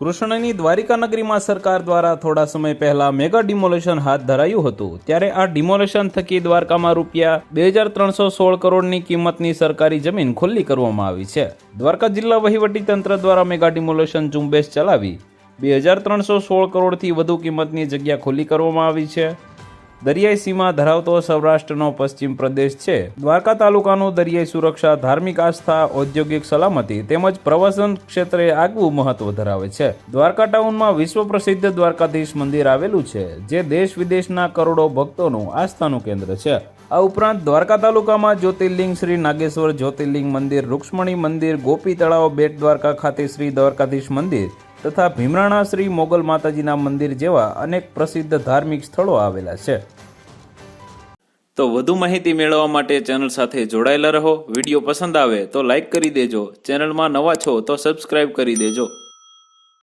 કૃષ્ણની દ્વારિકા નગરીમાં સરકાર દ્વારા થોડા સમય પહેલા મેગા ડિમોલેશન હાથ ધરાયું હતું, ત્યારે આ ડિમોલેશન થકી દ્વારકામાં રૂપિયા 2316 કરોડની કિંમતની સરકારી જમીન ખુલ્લી કરવામાં આવી છે. દ્વારકા જિલ્લા વહીવટીતંત્ર દ્વારા મેગા ડિમોલેશન ઝુંબેશ ચલાવી 2316 કરોડથી વધુ કિંમતની જગ્યા ખુલ્લી કરવામાં આવી છે. દરિયાઈ સીમા ધરાવતો સૌરાષ્ટ્રનો પશ્ચિમ પ્રદેશ છે. દ્વારકા તાલુકાનું દરિયાઈ સુરક્ષા, ધાર્મિક આસ્થા, ઔદ્યોગિક સલામતી તેમજ પ્રવાસન ક્ષેત્રે આગવું મહત્વ ધરાવે છે. દ્વારકા ટાઉનમાં વિશ્વ પ્રસિદ્ધ દ્વારકાધીશ મંદિર આવેલું છે, જે દેશ વિદેશના કરોડો ભક્તોનું આસ્થાનું કેન્દ્ર છે. આ ઉપરાંત દ્વારકા તાલુકામાં જ્યોતિર્લિંગ શ્રી નાગેશ્વર જ્યોતિર્લિંગ મંદિર, રૂક્ષ્મણી મંદિર, ગોપી તળાવ, બેટ દ્વારકા ખાતે શ્રી દ્વારકાધીશ મંદિર તથા ભીમરાણા શ્રી મોગલ માતાજીના મંદિર જેવા અનેક પ્રસિદ્ધ ધાર્મિક સ્થળો આવેલા છે. તો વધુ માહિતી મેળવવા માટે ચેનલ સાથે જોડાયેલા રહો. વિડીયો પસંદ આવે તો લાઈક કરી દેજો. ચેનલમાં નવા છો તો સબસ્ક્રાઈબ કરી દેજો.